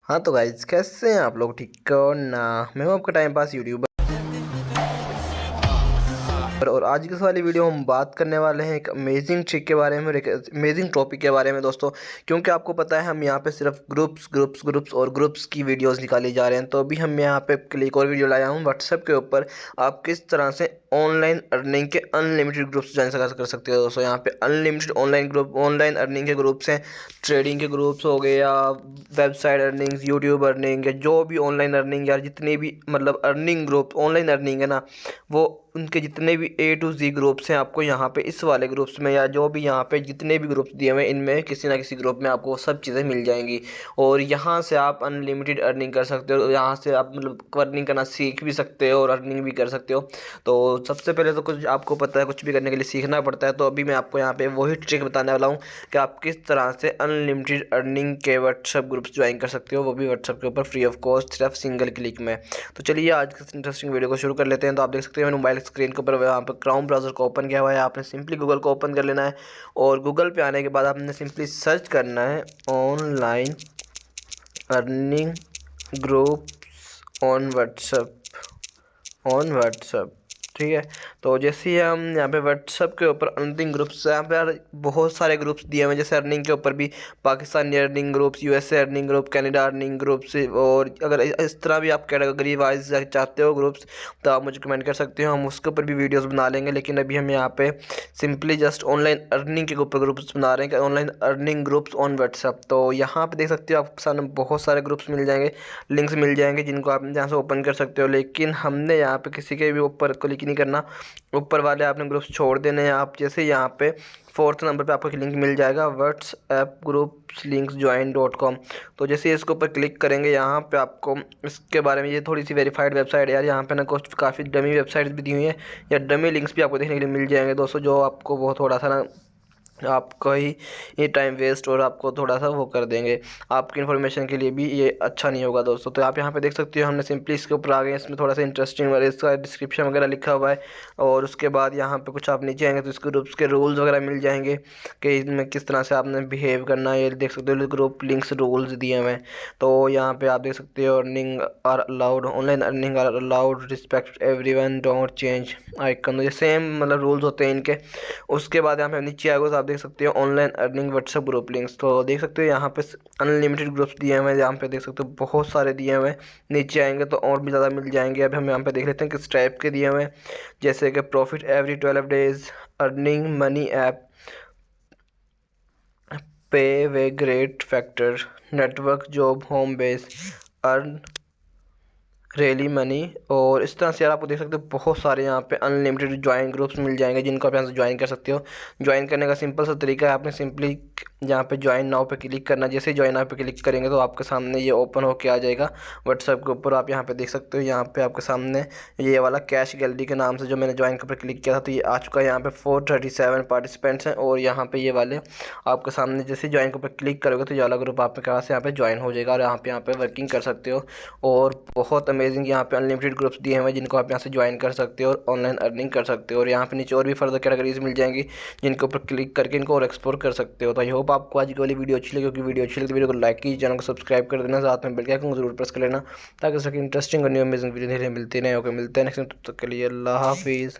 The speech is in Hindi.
हाँ तो गाइज कैसे हैं आप लोग, ठीक हो ना। मैं हूँ आपका टाइम पास यूट्यूबर और आज की इस वाली वीडियो हम बात करने वाले हैं एक अमेजिंग ट्रिक के बारे में और एक अमेजिंग टॉपिक के बारे में दोस्तों। क्योंकि आपको पता है हम यहाँ पे सिर्फ ग्रुप्स और ग्रुप्स की वीडियोस निकाली जा रहे हैं। तो अभी हम यहाँ पे एक और वीडियो लाया हूँ व्हाट्सएप के ऊपर, आप किस तरह से ऑनलाइन अर्निंग के अनलिमिटेड ग्रुप्स ज्वाइन कर सकते हो दोस्तों। यहाँ पे अनलिमिटेड ऑनलाइन अर्निंग के ग्रुप्स हैं, ट्रेडिंग के ग्रुप्स हो गए या वेबसाइट अर्निंग्स, यूट्यूब अर्निंग या जो भी ऑनलाइन अर्निंग या जितने भी मतलब अर्निंग ग्रुप ऑनलाइन अर्निंग है ना, वो उनके जितने भी A to Z ग्रुप्स हैं आपको यहाँ पे इस वाले ग्रुप्स में या जो भी यहाँ पे जितने भी ग्रुप्स दिए हुए हैं इनमें किसी ना किसी ग्रुप में आपको सब चीज़ें मिल जाएंगी। और यहाँ से आप अनलिमिटेड अर्निंग कर सकते हो, यहाँ से आप मतलब अर्निंग करना सीख भी सकते हो और अर्निंग भी कर सकते हो। तो सबसे पहले तो कुछ आपको पता है कुछ भी करने के लिए सीखना पड़ता है। तो अभी मैं आपको यहाँ पे वही ट्रिक बताने वाला हूँ कि आप किस तरह से अनलिमिटेड अर्निंग के व्हाट्सएप ग्रुप्स ज्वाइन कर सकते हो, वो भी व्हाट्सएप के ऊपर फ्री ऑफ कॉस्ट सिर्फ सिंगल क्लिक में। तो चलिए आज की इंटरेस्टिंग वीडियो को शुरू कर लेते हैं। तो आप देख सकते हैं मैंने मोबाइल स्क्रीन के ऊपर यहाँ पर क्रोम ब्राउज़र को ओपन किया हुआ है। आपने सिंपली गूगल को ओपन कर लेना है और गूगल पे आने के बाद आपने सिंपली सर्च करना है online earning groups on WhatsApp. ठीक है, तो जैसे ही हम यहाँ पे व्हाट्सएप के ऊपर अर्निंग ग्रुप्स, यहाँ पे यार बहुत सारे ग्रुप्स दिए हुए हैं। जैसे अर्निंग के ऊपर भी Pakistani earning groups, USA earning group, Canada earning groups, और अगर इस तरह भी आप कैटेगरी वाइज चाहते हो ग्रुप्स तो आप मुझे कमेंट कर सकते हो, हम उसके ऊपर भी वीडियोस बना लेंगे। लेकिन अभी हम यहाँ पे सिंपली जस्ट ऑनलाइन अर्निंग के ऊपर ग्रुप्स बना रहे हैं कि online earning groups on WhatsApp. तो यहाँ पे देख सकते हो आपके सामने बहुत सारे ग्रुप्स मिल जाएंगे, लिंक्स मिल जाएंगे जिनको आप यहाँ से ओपन कर सकते हो। लेकिन हमने यहाँ पे किसी के भी ऊपर क्लिक नहीं करना, ऊपर वाले आपने ग्रुप्स छोड़ देने हैं। आप जैसे यहाँ पे 4th नंबर पे आपको लिंक मिल जाएगा व्हाट्सएप ग्रुप्स लिंक्स ज्वाइन.com। तो जैसे इसके ऊपर क्लिक करेंगे यहाँ पे आपको इसके बारे में, ये थोड़ी सी वेरीफाइड वेबसाइट है यार, यहाँ पे ना कुछ काफ़ी डमी वेबसाइट्स भी दी हुई हैं या डमी लिंक्स भी आपको देखने के लिए मिल जाएंगे दोस्तों, जो आपको बहुत थोड़ा सा ना आपका ही ये टाइम वेस्ट और आपको थोड़ा सा वो कर देंगे, आपकी इन्फॉर्मेशन के लिए भी ये अच्छा नहीं होगा दोस्तों। तो आप यहाँ पे देख सकते हो हमने सिंपली इसके ऊपर आ गए, इसमें थोड़ा सा इंटरेस्टिंग वाला इसका डिस्क्रिप्शन वगैरह लिखा हुआ है। और उसके बाद यहाँ पे कुछ आप नीचे आएंगे तो इसके ग्रुप्स के रूल्स वगैरह मिल जाएंगे कि इसमें किस तरह से आपने बिहेव करना है। ये देख सकते हो ग्रुप लिंक्स रूल्स दिए हुए हैं। तो यहाँ पे आप देख सकते हो earning are allowed, online earning are allowed, respect everyone, don't change icon, तो ये सेम मतलब रूल्स होते हैं इनके। उसके बाद यहाँ पे नीचे आएगा तो आप देख सकते हो online earning WhatsApp group links. तो देख सकते हो यहाँ पे अनलिमिटेड ग्रुप्स दिए हुए हैं, यहाँ पे देख सकते हो बहुत सारे दिए हुए हैं। नीचे आएंगे तो और भी ज़्यादा मिल जाएंगे। अब हम यहाँ पे देख लेते हैं किस टाइप के दिए हुए हैं, जैसे कि profit every 12 days, earning money app, pay way great factor, network job home base, earn really money. और इस तरह से यार आपको देख सकते हो बहुत सारे यहाँ पे अनलिमिटेड ज्वाइन ग्रुप्स मिल जाएंगे जिनको आप यहाँ से ज्वाइन कर सकते हो। ज्वाइन करने का सिंपल सा तरीका है, आपने सिंपली यहाँ पे ज्वाइन नाउ पे क्लिक करना। जैसे ही ज्वाइन नाउ पे क्लिक करेंगे तो आपके सामने ये ओपन होके आ जाएगा व्हाट्सएप के ऊपर। आप यहाँ पे देख सकते हो यहाँ पे आपके सामने ये वाला कैश गैलरी के नाम से जो मैंने ज्वाइन के ऊपर क्लिक किया था तो ये आ चुका है। यहाँ पे 437 पार्टिसिपेंट्स हैं और यहाँ पे ये वाले आपके सामने जैसे ज्वाइन के ऊपर क्लिक करोगे तो ये वाला ग्रुप आपके पास यहाँ पे ज्वाइन हो जाएगा और यहाँ पे वर्किंग कर सकते हो। और बहुत अमेजिंग यहाँ पे अनलिमिटेड ग्रुप्स दिए हुए हैं जिनको आप यहाँ से ज्वाइन कर सकते हो और ऑनलाइन अर्निंग कर सकते हो। और यहाँ पे नीचे और भी फर्दर कैटेगरीज मिल जाएंगी जिनके ऊपर क्लिक करके इनको और एक्सप्लोर कर सकते हो। तो आई होप आपको आज की वाली वीडियो अच्छी लगी, क्योंकि वीडियो अच्छी लगी तो वीडियो को लाइक कीजिए, चैनल को सब्सक्राइब कर देना, साथ में बेल के आइकन को जरूर प्रेस कर लेना ताकि इंटरेस्टिंग और न्यू अमेजिंग वीडियो धीरे मिलती रहे। ओके, मिलते हैं नेक्स्ट टाइम, तब तक के लिए अल्लाह हाफिज़।